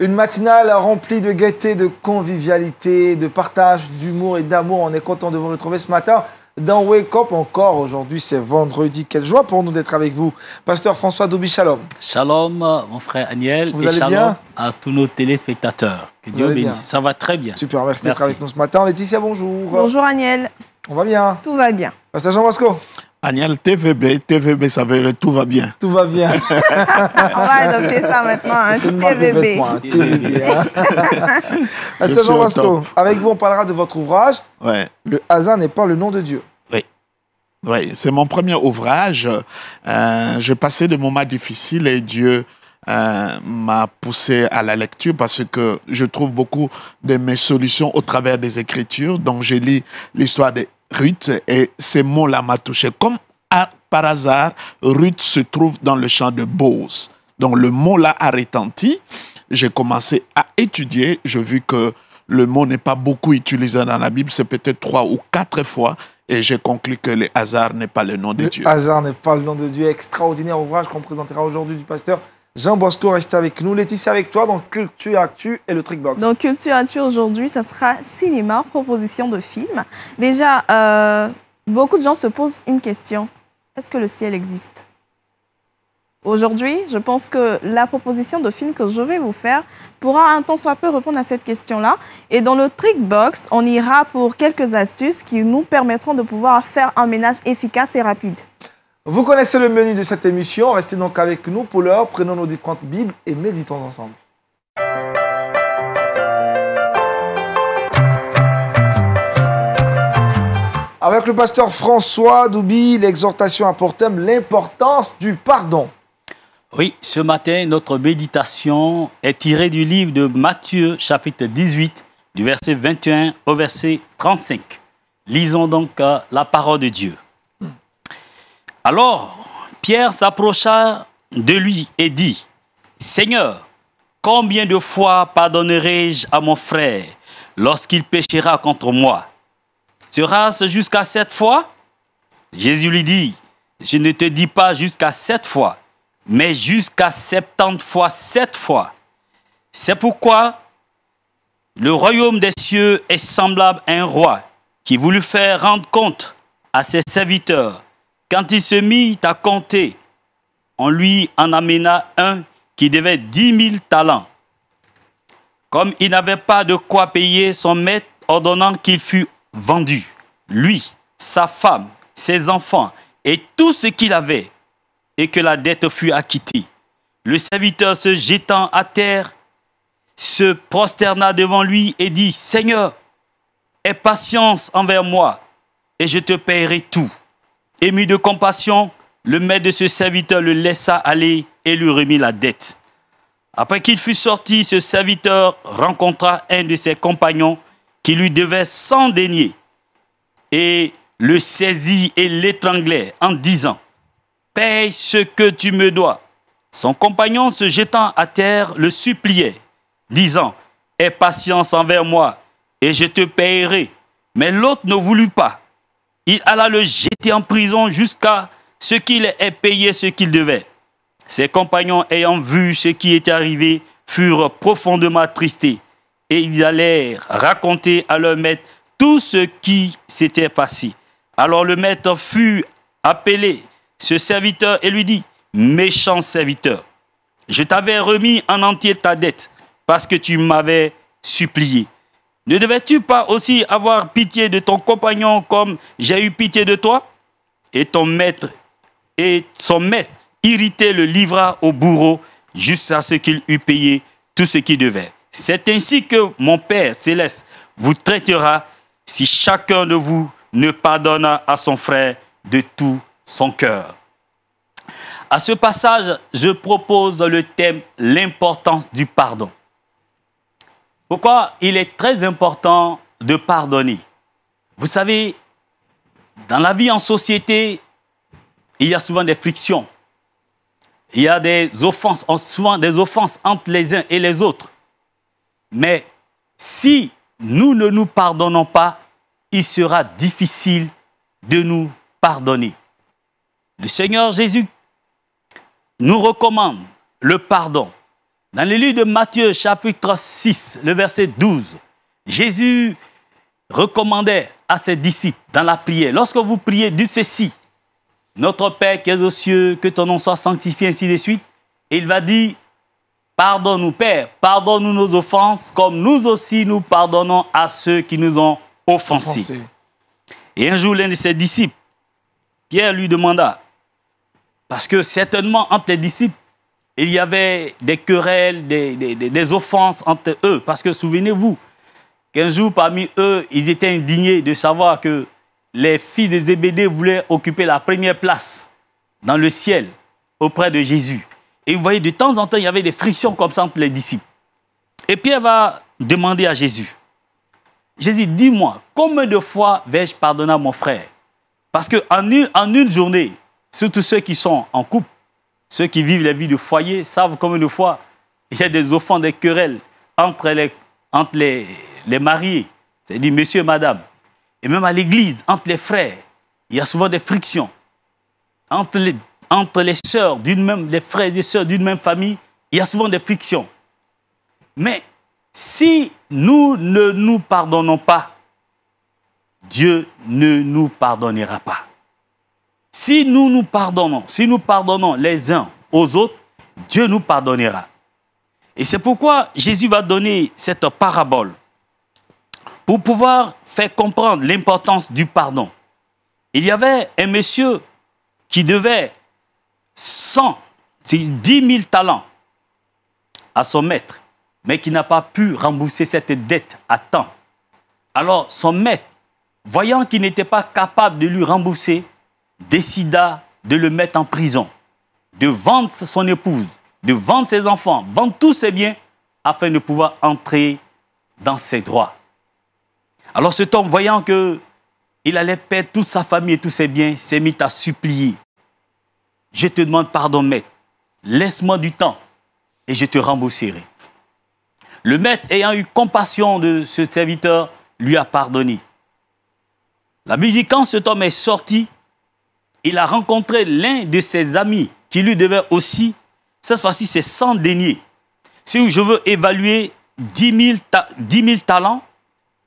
Une matinale remplie de gaieté, de convivialité, de partage, d'humour et d'amour. On est content de vous retrouver ce matin dans Wake Up. Encore aujourd'hui, c'est vendredi. Quelle joie pour nous d'être avec vous. Pasteur François Doubi, shalom. Shalom, mon frère Aniel. Vous et allez shalom bien à tous nos téléspectateurs. Que Dieu bénisse. Ça va très bien. Super, merci d'être avec nous ce matin. Laetitia, bonjour. Bonjour Aniel. On va bien? Tout va bien. Pasteur Jean Bosco. Aniel, TVB, ça veut dire tout va bien. Tout va bien. On va adopter ça maintenant, hein, C'est une marque de TVB. vêtements, hein, TVB. Hein. Pasteur Jean Bosco, avec vous, on parlera de votre ouvrage. Ouais. Le hasard n'est pas le nom de Dieu. Oui, c'est mon premier ouvrage. J'ai passé des moments difficiles et Dieu m'a poussé à la lecture parce que je trouve beaucoup de mes solutions au travers des Écritures. Donc, j'ai lu l'histoire de Ruth et ces mots-là m'ont touché. Comme par hasard, Ruth se trouve dans le champ de Boz. Donc, le mot-là a retenti. J'ai commencé à étudier. J'ai vu que le mot n'est pas beaucoup utilisé dans la Bible. C'est peut-être 3 ou 4 fois. Et j'ai conclu que le hasard n'est pas le nom de Dieu. Le hasard n'est pas le nom de Dieu. Extraordinaire ouvrage qu'on présentera aujourd'hui du pasteur Jean Bosco. Reste avec nous. Laetitia, avec toi dans Culture Actu et le Trickbox. Donc Culture Actu aujourd'hui, ça sera cinéma, proposition de film. Déjà, beaucoup de gens se posent une question. Est-ce que le ciel existe? Aujourd'hui, je pense que la proposition de film que je vais vous faire pourra un tant soit peu répondre à cette question-là. Et dans le Trickbox, on ira pour quelques astuces qui nous permettront de pouvoir faire un ménage efficace et rapide. Vous connaissez le menu de cette émission. Restez donc avec nous pour l'heure. Prenons nos différentes Bibles et méditons ensemble. Avec le pasteur François Doubi, l'exhortation a pour thème l'importance du pardon. Oui, ce matin, notre méditation est tirée du livre de Matthieu, chapitre 18, du verset 21 au verset 35. Lisons donc la parole de Dieu. Alors, Pierre s'approcha de lui et dit, « Seigneur, combien de fois pardonnerai-je à mon frère lorsqu'il péchera contre moi? Sera-ce jusqu'à 7 fois? » Jésus lui dit, « Je ne te dis pas jusqu'à 7 fois, mais jusqu'à 70 fois 7 fois. C'est pourquoi le royaume des cieux est semblable à un roi qui voulut faire rendre compte à ses serviteurs. Quand il se mit à compter, on lui en amena un qui devait 10 000 talents. Comme il n'avait pas de quoi payer son maître, ordonnant qu'il fût vendu, lui, sa femme, ses enfants et tout ce qu'il avait, et que la dette fut acquittée. Le serviteur se jetant à terre, se prosterna devant lui et dit, « Seigneur, aie patience envers moi, et je te paierai tout. » Ému de compassion, le maître de ce serviteur le laissa aller et lui remit la dette. Après qu'il fut sorti, ce serviteur rencontra un de ses compagnons qui lui devait 100 deniers et le saisit et l'étranglait en disant, « Paye ce que tu me dois. » Son compagnon, se jetant à terre, le suppliait, disant, « Aie patience envers moi, et je te payerai. » Mais l'autre ne voulut pas. Il alla le jeter en prison jusqu'à ce qu'il ait payé ce qu'il devait. Ses compagnons, ayant vu ce qui était arrivé, furent profondément attristés, et ils allèrent raconter à leur maître tout ce qui s'était passé. Alors le maître fut appelé ce serviteur et lui dit, « Méchant serviteur, je t'avais remis en entier ta dette parce que tu m'avais supplié. Ne devais-tu pas aussi avoir pitié de ton compagnon comme j'ai eu pitié de toi? » Et son maître, irrité, le livra au bourreau jusqu'à ce qu'il eût payé tout ce qu'il devait. C'est ainsi que mon Père céleste vous traitera si chacun de vous ne pardonne à son frère de tout son cœur. À ce passage, je propose le thème « L'importance du pardon ». Pourquoi il est très important de pardonner? Vous savez, dans la vie en société, il y a souvent des frictions. Il y a des offenses, souvent des offenses entre les uns et les autres. Mais si nous ne nous pardonnons pas, il sera difficile de nous pardonner. Le Seigneur Jésus nous recommande le pardon. Dans le livre de Matthieu, chapitre 6, le verset 12, Jésus recommandait à ses disciples dans la prière, lorsque vous priez, dites ceci, notre Père qui es aux cieux, que ton nom soit sanctifié, ainsi de suite. Et il va dire, pardonne-nous, Père, pardonne-nous nos offenses, comme nous aussi nous pardonnons à ceux qui nous ont offensés. Et un jour, l'un de ses disciples, Pierre, lui demanda, parce que certainement entre les disciples, il y avait des querelles, des offenses entre eux. Parce que souvenez-vous qu'un jour, parmi eux, ils étaient indignés de savoir que les filles de Zébédée voulaient occuper la première place dans le ciel auprès de Jésus. Et vous voyez, de temps en temps, il y avait des frictions comme ça entre les disciples. Et Pierre va demander à Jésus, Jésus, dis-moi, combien de fois vais-je pardonner à mon frère? Parce qu'en une journée, surtout ceux qui sont en couple, ceux qui vivent la vie de foyer, savent combien de fois il y a des offenses, des querelles entre les mariés, c'est-à-dire monsieur et madame. Et même à l'église, entre les frères, il y a souvent des frictions. Entre les sœurs les frères et sœurs d'une même famille, il y a souvent des frictions. Mais si nous ne nous pardonnons pas, Dieu ne nous pardonnera pas. Si nous pardonnons les uns aux autres, Dieu nous pardonnera. Et c'est pourquoi Jésus va donner cette parabole pour pouvoir faire comprendre l'importance du pardon. Il y avait un monsieur qui devait 10 000 talents à son maître, mais qui n'a pas pu rembourser cette dette à temps. Alors son maître, voyant qu'il n'était pas capable de lui rembourser, décida de le mettre en prison, de vendre son épouse, de vendre ses enfants, vendre tous ses biens, afin de pouvoir entrer dans ses droits. Alors cet homme, voyant qu'il allait perdre toute sa famille et tous ses biens, s'est mis à supplier. Je te demande pardon, maître. Laisse-moi du temps et je te rembourserai. Le maître, ayant eu compassion de ce serviteur, lui a pardonné. La Bible dit, quand cet homme est sorti, il a rencontré l'un de ses amis qui lui devait aussi, cette fois-ci, c'est 100 deniers. Si je veux évaluer 10 000 talents,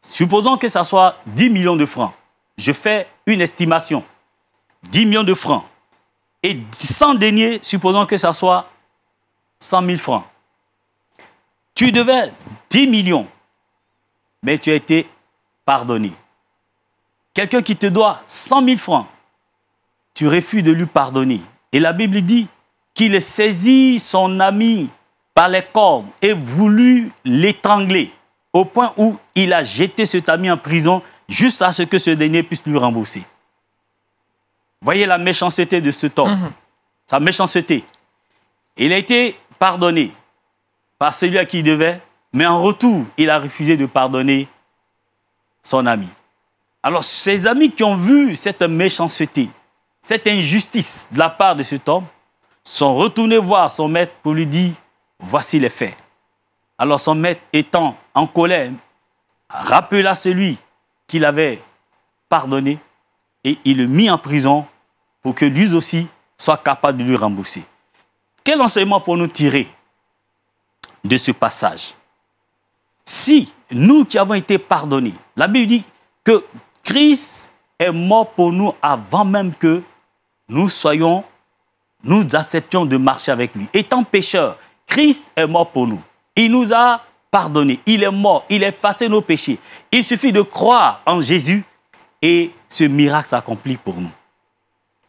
supposons que ça soit 10 millions de francs. Je fais une estimation. 10 millions de francs. Et 100 deniers, supposons que ça soit 100 000 francs. Tu devais 10 millions, mais tu as été pardonné. Quelqu'un qui te doit 100 000 francs, tu refuses de lui pardonner. Et la Bible dit qu'il saisit son ami par les cordes et voulut l'étrangler au point où il a jeté cet ami en prison juste à ce que ce dernier puisse lui rembourser. Voyez la méchanceté de cet homme, sa méchanceté. Il a été pardonné par celui à qui il devait, mais en retour, il a refusé de pardonner son ami. Alors, ses amis qui ont vu cette méchanceté, cette injustice de la part de cet homme, sont retournés voir son maître pour lui dire, voici les faits. Alors son maître, étant en colère, rappela celui qu'il avait pardonné et il le mit en prison pour que lui aussi soit capable de lui rembourser. Quel enseignement pour nous tirer de ce passage? Si nous qui avons été pardonnés, la Bible dit que Christ est mort pour nous avant même que nous acceptions de marcher avec lui. Étant pécheurs, Christ est mort pour nous. Il nous a pardonné. Il est mort. Il a effacé nos péchés. Il suffit de croire en Jésus et ce miracle s'accomplit pour nous.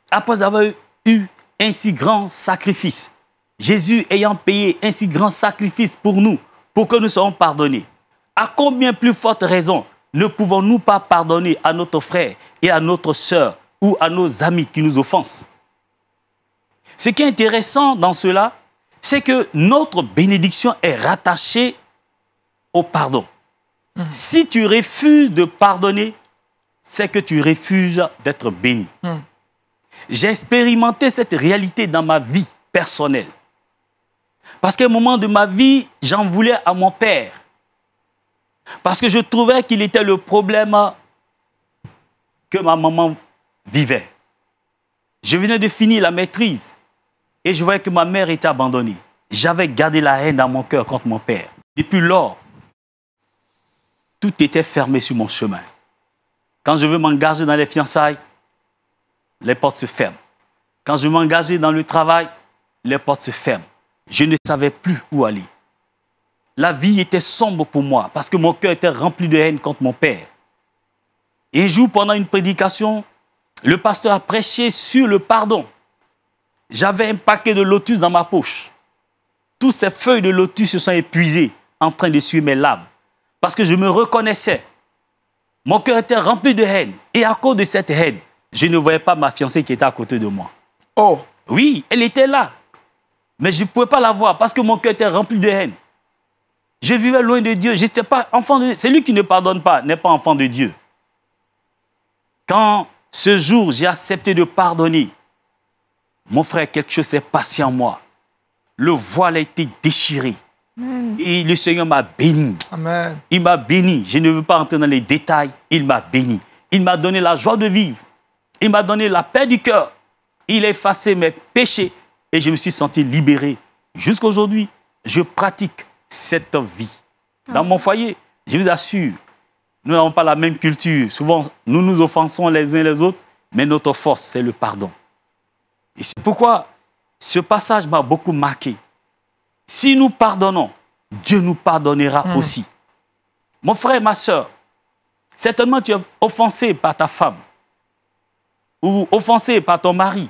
Après avoir eu un si grand sacrifice, Jésus ayant payé un si grand sacrifice pour nous, pour que nous soyons pardonnés, à combien plus forte raison ne pouvons-nous pas pardonner à notre frère et à notre sœur ou à nos amis qui nous offensent? Ce qui est intéressant dans cela, c'est que notre bénédiction est rattachée au pardon. Si tu refuses de pardonner, c'est que tu refuses d'être béni. J'ai expérimenté cette réalité dans ma vie personnelle. Parce qu'à un moment de ma vie, j'en voulais à mon père. Parce que je trouvais qu'il était le problème que ma maman vivait. Je venais de finir la maîtrise et je voyais que ma mère était abandonnée. j'avais gardé la haine dans mon cœur contre mon père. Depuis lors, tout était fermé sur mon chemin. Quand je veux m'engager dans les fiançailles, les portes se ferment. Quand je veux m'engager dans le travail, les portes se ferment. Je ne savais plus où aller. La vie était sombre pour moi parce que mon cœur était rempli de haine contre mon père. Et un jour, pendant une prédication, le pasteur a prêché sur le pardon. J'avais un paquet de lotus dans ma poche. Toutes ces feuilles de lotus se sont épuisées en train d'essuyer mes larmes. Parce que je me reconnaissais. Mon cœur était rempli de haine. Et à cause de cette haine, je ne voyais pas ma fiancée qui était à côté de moi. Oh. Oui, elle était là. Mais je ne pouvais pas la voir parce que mon cœur était rempli de haine. Je vivais loin de Dieu. Je n'étais pas enfant de Dieu. Celui qui ne pardonne pas n'est pas enfant de Dieu. Quand ce jour, j'ai accepté de pardonner, mon frère, quelque chose s'est passé en moi. Le voile a été déchiré. Amen. Et le Seigneur m'a béni. Amen. Il m'a béni. Je ne veux pas entrer dans les détails. Il m'a béni. Il m'a donné la joie de vivre. Il m'a donné la paix du cœur. Il a effacé mes péchés et je me suis senti libéré. Jusqu'à aujourd'hui, je pratique cette vie. Dans mon foyer, je vous assure, nous n'avons pas la même culture. Souvent, nous nous offensons les uns les autres, mais notre force, c'est le pardon. Et c'est pourquoi ce passage m'a beaucoup marqué. Si nous pardonnons, Dieu nous pardonnera aussi. Mon frère, ma soeur, certainement tu es offensé par ta femme ou offensé par ton mari.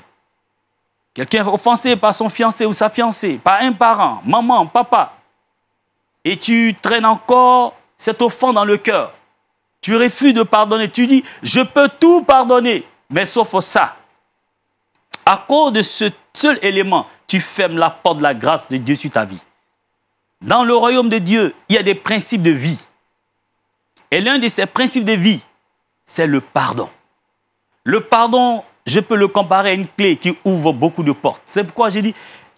Quelqu'un est offensé par son fiancé ou sa fiancée, par un parent, maman, papa. Et tu traînes encore cette offense dans le cœur. Tu refuses de pardonner. Tu dis, je peux tout pardonner, mais sauf ça. À cause de ce seul élément, tu fermes la porte de la grâce de Dieu sur ta vie. Dans le royaume de Dieu, il y a des principes de vie. Et l'un de ces principes de vie, c'est le pardon. Le pardon, je peux le comparer à une clé qui ouvre beaucoup de portes. C'est pourquoi j'ai dit,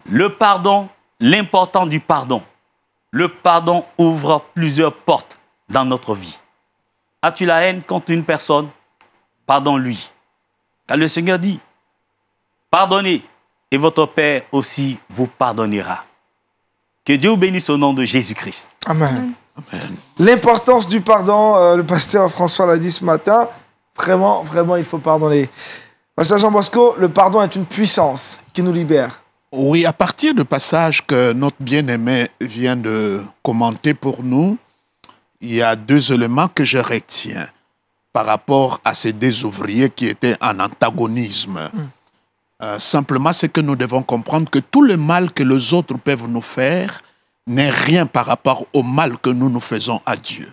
le pardon, l'important du pardon. Le pardon ouvre plusieurs portes dans notre vie. As-tu la haine contre une personne? Pardonne-lui. Car le Seigneur dit, pardonnez et votre Père aussi vous pardonnera. Que Dieu vous bénisse au nom de Jésus-Christ. Amen. Amen. L'importance du pardon, le pasteur François l'a dit ce matin, vraiment, vraiment, il faut pardonner. Pasteur Jean Bosco, le pardon est une puissance qui nous libère. Oui, à partir du passage que notre bien-aimé vient de commenter pour nous, il y a deux éléments que je retiens par rapport à ces deux ouvriers qui étaient en antagonisme. Simplement, c'est que nous devons comprendre que tout le mal que les autres peuvent nous faire n'est rien par rapport au mal que nous nous faisons à Dieu.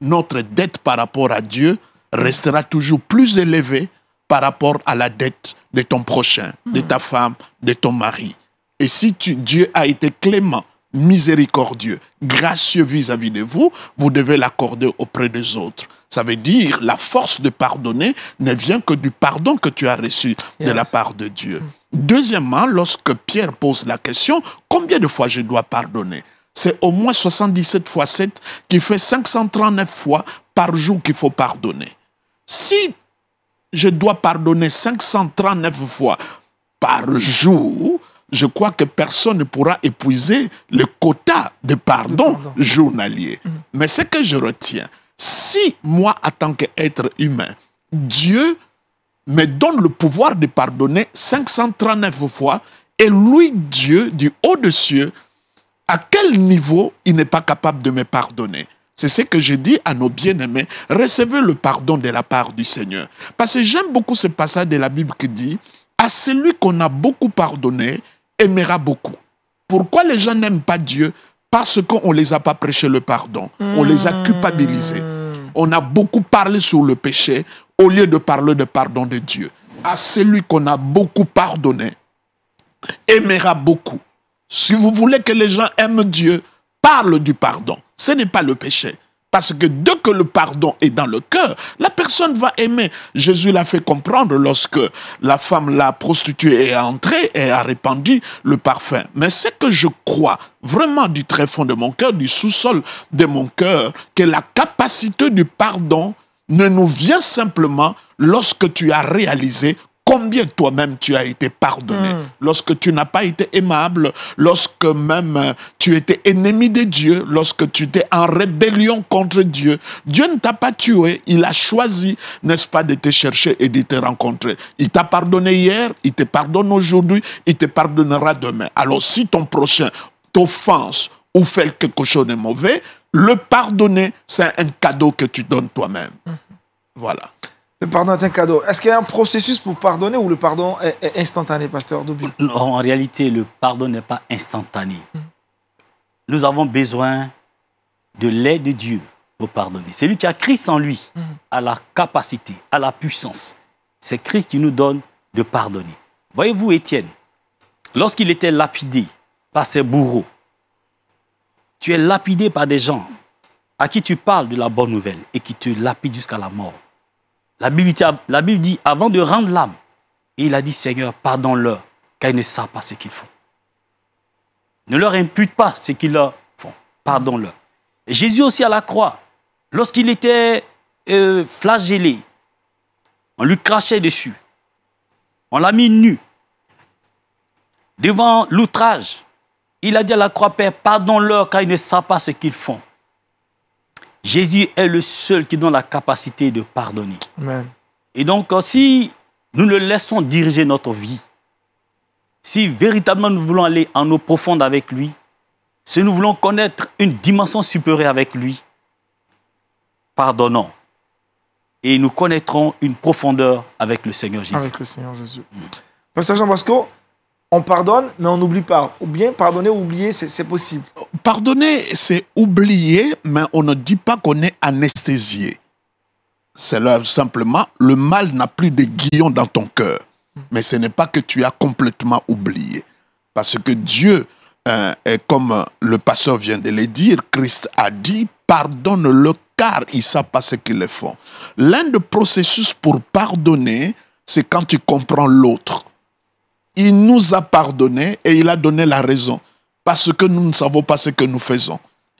Notre dette par rapport à Dieu restera toujours plus élevée par rapport à la dette de ton prochain, de ta femme, de ton mari. Et si Dieu a été clément, miséricordieux, gracieux vis-à-vis de vous, vous devez l'accorder auprès des autres. Ça veut dire la force de pardonner ne vient que du pardon que tu as reçu de la part de Dieu. Deuxièmement, lorsque Pierre pose la question, combien de fois je dois pardonner? C'est au moins 77 fois 7 qui fait 539 fois par jour qu'il faut pardonner. Si je dois pardonner 539 fois par jour, je crois que personne ne pourra épuiser le quota de pardon journalier. Mais ce que je retiens, si moi, en tant qu'être humain, Dieu me donne le pouvoir de pardonner 539 fois, et lui, Dieu, du haut des cieux, à quel niveau il n'est pas capable de me pardonner? C'est ce que je dis à nos bien-aimés, recevez le pardon de la part du Seigneur. Parce que j'aime beaucoup ce passage de la Bible qui dit, à celui qu'on a beaucoup pardonné, aimera beaucoup. Pourquoi les gens n'aiment pas Dieu? Parce qu'on ne les a pas prêché le pardon. On les a culpabilisés. On a beaucoup parlé sur le péché au lieu de parler de pardon de Dieu. À celui qu'on a beaucoup pardonné, aimera beaucoup. Si vous voulez que les gens aiment Dieu, parle du pardon. Ce n'est pas le péché. Parce que dès que le pardon est dans le cœur, la personne va aimer. Jésus l'a fait comprendre lorsque la femme, la prostituée, est entrée et a répandu le parfum. Mais ce que je crois vraiment du très fond de mon cœur, du sous-sol de mon cœur, que la capacité du pardon ne nous vient simplement lorsque tu as réalisé combien toi-même tu as été pardonné. Lorsque tu n'as pas été aimable, lorsque même tu étais ennemi de Dieu, lorsque tu étais en rébellion contre Dieu, Dieu ne t'a pas tué, il a choisi, n'est-ce pas, de te chercher et de te rencontrer. Il t'a pardonné hier, il te pardonne aujourd'hui, il te pardonnera demain. Alors si ton prochain t'offense ou fait quelque chose de mauvais, le pardonner, c'est un cadeau que tu donnes toi-même. Voilà. Le pardon est un cadeau. Est-ce qu'il y a un processus pour pardonner ou le pardon est instantané, pasteur Doubi? Non, en réalité, le pardon n'est pas instantané. Nous avons besoin de l'aide de Dieu pour pardonner. Celui qui a Christ en lui a la capacité, a la puissance. C'est Christ qui nous donne de pardonner. Voyez-vous, Étienne, lorsqu'il était lapidé par ses bourreaux, tu es lapidé par des gens à qui tu parles de la bonne nouvelle et qui te lapident jusqu'à la mort. La Bible dit, avant de rendre l'âme, il a dit, Seigneur, pardonne-leur, car ils ne savent pas ce qu'ils font. Ne leur impute pas ce qu'ils leur font. Pardonne-leur. Et Jésus aussi à la croix, lorsqu'il était flagellé, on lui crachait dessus. On l'a mis nu. Devant l'outrage, il a dit à la croix, Père, pardonne-leur, car ils ne savent pas ce qu'ils font. Jésus est le seul qui donne la capacité de pardonner. Amen. Et donc, si nous le laissons diriger notre vie, si véritablement nous voulons aller en eau profonde avec lui, si nous voulons connaître une dimension supérieure avec lui, pardonnons. Et nous connaîtrons une profondeur avec le Seigneur Jésus. Avec le Seigneur Jésus. Pasteur Jean Bosco, on pardonne, mais on n'oublie pas. Ou bien pardonner ou oublier, c'est possible. Pardonner, c'est oublier, mais on ne dit pas qu'on est anesthésié. C'est là simplement, le mal n'a plus de guillon dans ton cœur. Mais ce n'est pas que tu as complètement oublié. Parce que Dieu, comme le pasteur vient de le dire, Christ a dit, pardonne-le car ils ne savent pas ce qu'ils font. L'un des processus pour pardonner, c'est quand tu comprends l'autre. Il nous a pardonné et il a donné la raison. Parce que nous ne savons pas ce que nous faisons.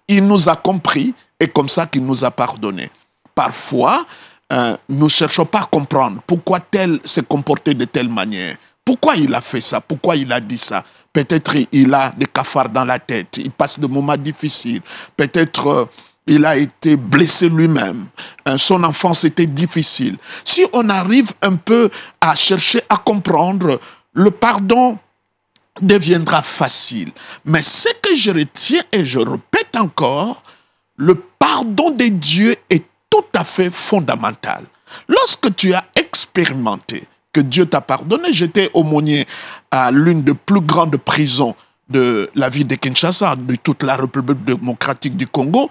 Il nous a compris et comme ça qu'il nous a pardonné. Parfois, nous ne cherchons pas à comprendre pourquoi tel s'est comporté de telle manière. Pourquoi il a fait ça? Pourquoi il a dit ça? Peut-être il a des cafards dans la tête. Il passe de moments difficiles. Peut-être il a été blessé lui-même. Son enfance était difficile. Si on arrive un peu à chercher à comprendre, le pardon deviendra facile. Mais ce que je retiens et je répète encore, le pardon de Dieu est tout à fait fondamental. Lorsque tu as expérimenté que Dieu t'a pardonné, j'étais aumônier à l'une des plus grandes prisons de la ville de Kinshasa, de toute la République démocratique du Congo.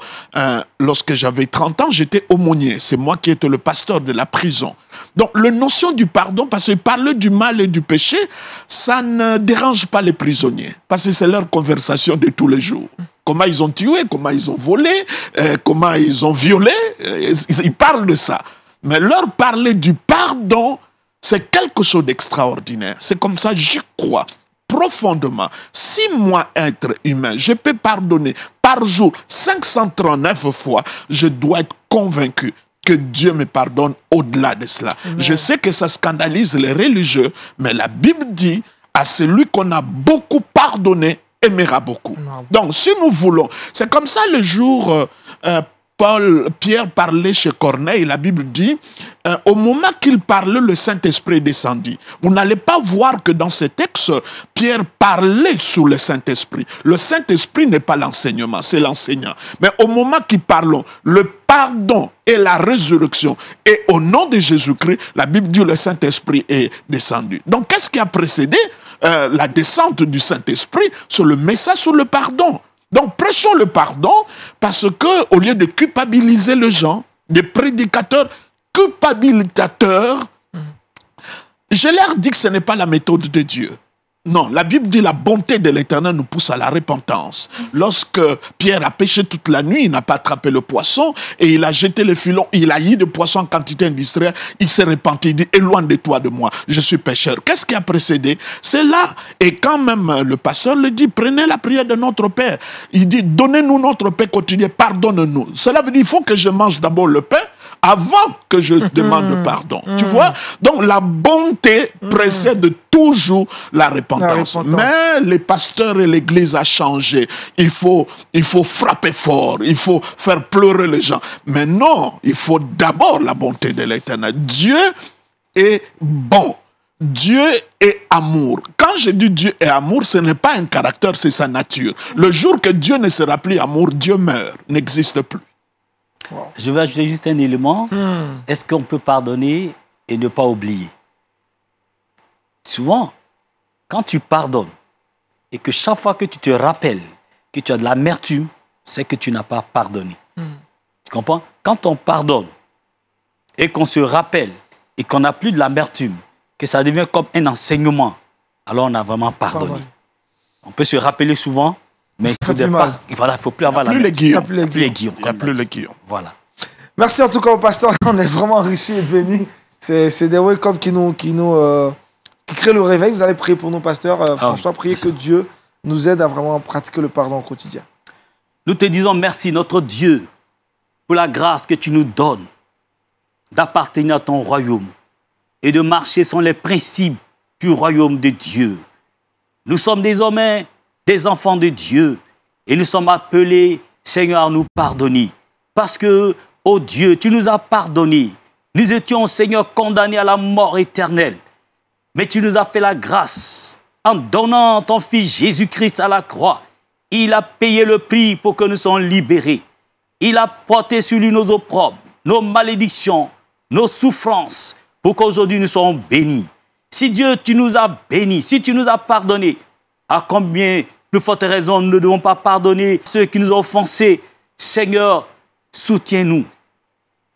Lorsque j'avais 30 ans, j'étais aumônier. C'est moi qui étais le pasteur de la prison. Donc, la notion du pardon, parce que parler du mal et du péché, ça ne dérange pas les prisonniers. Parce que c'est leur conversation de tous les jours. Comment ils ont tué, comment ils ont volé, comment ils ont violé. Ils parlent de ça. Mais leur parler du pardon, c'est quelque chose d'extraordinaire. C'est comme ça, j'y crois profondément. Si moi, être humain, je peux pardonner par jour 539 fois, je dois être convaincu que Dieu me pardonne au-delà de cela. Amen. Je sais que ça scandalise les religieux, mais la Bible dit, à celui qu'on a beaucoup pardonné, aimera beaucoup. Amen. Donc, si nous voulons, c'est comme ça le jour... Pierre parlait chez Corneille, la Bible dit, au moment qu'il parlait, le Saint-Esprit descendit. Vous n'allez pas voir que dans ce texte, Pierre parlait sous le Saint-Esprit. Le Saint-Esprit n'est pas l'enseignement, c'est l'enseignant. Mais au moment qu'il parle, le pardon et la résurrection, et au nom de Jésus-Christ, la Bible dit le Saint-Esprit est descendu. Donc, qu'est-ce qui a précédé la descente du Saint-Esprit sur le message sur le pardon? Donc, prêchons le pardon parce que, au lieu de culpabiliser les gens, des prédicateurs culpabilisateurs, je leur dis que ce n'est pas la méthode de Dieu. Non, la Bible dit la bonté de l'Éternel nous pousse à la repentance. Lorsque Pierre a pêché toute la nuit, il n'a pas attrapé le poisson et il a jeté le filon, il a eu de poisson en quantité industrielle, il s'est repenti, il dit, éloigne de toi de moi, je suis pécheur. Qu'est-ce qui a précédé? C'est là. Et quand même le pasteur le dit, prenez la prière de notre Père. Il dit, donnez-nous notre pain quotidien, pardonne-nous. Cela veut dire, il faut que je mange d'abord le pain avant que je demande pardon. Tu vois? Donc la bonté précède toujours la repentance. Mais les pasteurs et l'Église a changé. Il faut frapper fort, il faut faire pleurer les gens. Mais non, il faut d'abord la bonté de l'Éternel. Dieu est bon. Dieu est amour. Quand je dis Dieu est amour, ce n'est pas un caractère, c'est sa nature. Le jour que Dieu ne sera plus amour, Dieu meurt, n'existe plus. Wow. Je vais ajouter juste un élément. Est-ce qu'on peut pardonner et ne pas oublier? Souvent, quand tu pardonnes et que chaque fois que tu te rappelles que tu as de l'amertume, c'est que tu n'as pas pardonné. Tu comprends? Quand on pardonne et qu'on se rappelle et qu'on n'a plus de l'amertume, que ça devient comme un enseignement, alors on a vraiment pardonné. On peut se rappeler souvent, mais il ne faut plus avoir la l'amertume. Il n'y a plus les guillons. Voilà. Merci en tout cas au pasteur, on est vraiment enrichis et bénis. C'est des wake-up qui créent le réveil. Vous allez prier pour nous, pasteur François, prier que Dieu nous aide à vraiment pratiquer le pardon au quotidien. Nous te disons merci, notre Dieu, pour la grâce que tu nous donnes d'appartenir à ton royaume et de marcher selon les principes du royaume de Dieu. Nous sommes désormais des enfants de Dieu et nous sommes appelés, Seigneur, à nous pardonner. Parce que, oh Dieu, tu nous as pardonné. Nous étions, Seigneur, condamnés à la mort éternelle. Mais tu nous as fait la grâce en donnant ton Fils Jésus-Christ à la croix. Il a payé le prix pour que nous soyons libérés. Il a porté sur lui nos opprobres, nos malédictions, nos souffrances, pour qu'aujourd'hui nous soyons bénis. Si Dieu, tu nous as bénis, si tu nous as pardonnés, à combien de fortes raisons nous ne devons pas pardonner ceux qui nous ont offensés? Seigneur, soutiens-nous.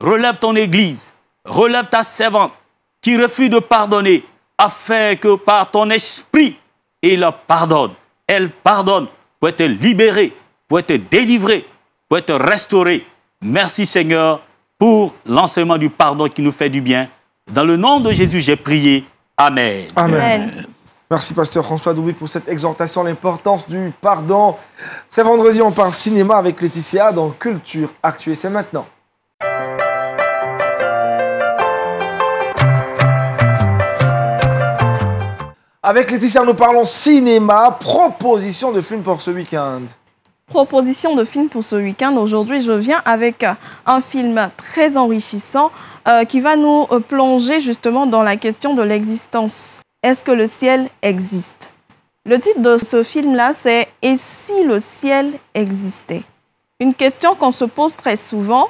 Relève ton Église, relève ta servante qui refuse de pardonner, afin que par ton esprit, il pardonne. Elle pardonne pour être libérée, pour être délivrée, pour être restaurée. Merci Seigneur pour l'enseignement du pardon qui nous fait du bien. Dans le nom de Jésus, j'ai prié. Amen. Amen. Merci pasteur François Doubi pour cette exhortation, l'importance du pardon. C'est vendredi, on parle cinéma avec Laetitia dans Culture Actu. C'est maintenant. Avec Laetitia, nous parlons cinéma, proposition de film pour ce week-end. Proposition de film pour ce week-end. Aujourd'hui, je viens avec un film très enrichissant qui va nous plonger justement dans la question de l'existence. Est-ce que le ciel existe? Le titre de ce film-là, c'est « Et si le ciel existait ?» Une question qu'on se pose très souvent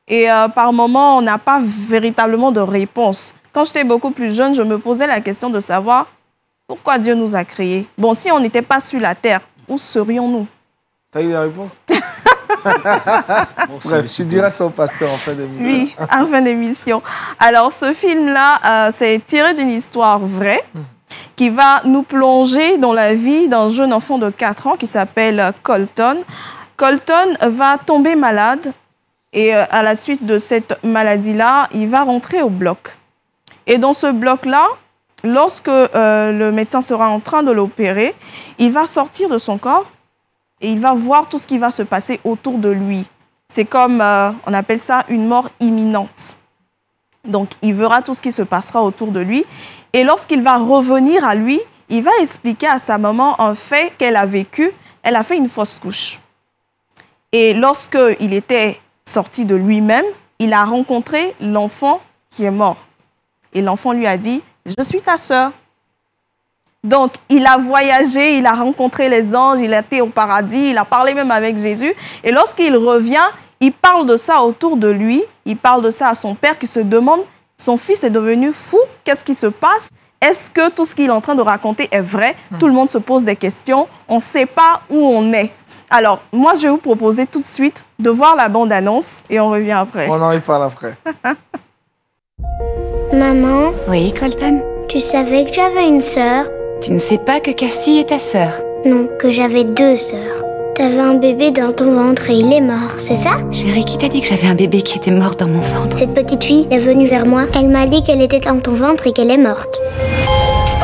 et par moments, on n'a pas véritablement de réponse. Quand j'étais beaucoup plus jeune, je me posais la question de savoir pourquoi Dieu nous a créés. Bon, si on n'était pas sur la terre, où serions-nous? T'as eu la réponse? Bref, tu diras ça au pasteur en fin d'émission. Oui, en fin d'émission. Alors, ce film-là, c'est tiré d'une histoire vraie qui va nous plonger dans la vie d'un jeune enfant de 4 ans qui s'appelle Colton. Colton va tomber malade et à la suite de cette maladie-là, il va rentrer au bloc. Et dans ce bloc-là, lorsque le médecin sera en train de l'opérer, il va sortir de son corps et il va voir tout ce qui va se passer autour de lui. C'est comme, on appelle ça, une mort imminente. Donc, il verra tout ce qui se passera autour de lui. Et lorsqu'il va revenir à lui, il va expliquer à sa maman un fait qu'elle a vécu. Elle a fait une fausse couche. Et lorsqu'il était sorti de lui-même, il a rencontré l'enfant qui est mort. Et l'enfant lui a dit, « Je suis ta sœur. » Donc, il a voyagé, il a rencontré les anges, il a été au paradis, il a parlé même avec Jésus. Et lorsqu'il revient, il parle de ça autour de lui, il parle de ça à son père qui se demande, son fils est devenu fou, qu'est-ce qui se passe? Est-ce que tout ce qu'il est en train de raconter est vrai? Tout le monde se pose des questions, on ne sait pas où on est. Alors, moi, je vais vous proposer tout de suite de voir la bande-annonce et on revient après. On en parle après. Maman? Oui, Colton? Tu savais que j'avais une sœur? Tu ne sais pas que Cassie est ta sœur? Non, que j'avais 2 sœurs. T'avais un bébé dans ton ventre et il est mort, c'est ça? Chérie, qui t'a dit que j'avais un bébé qui était mort dans mon ventre? Cette petite fille est venue vers moi. Elle m'a dit qu'elle était dans ton ventre et qu'elle est morte.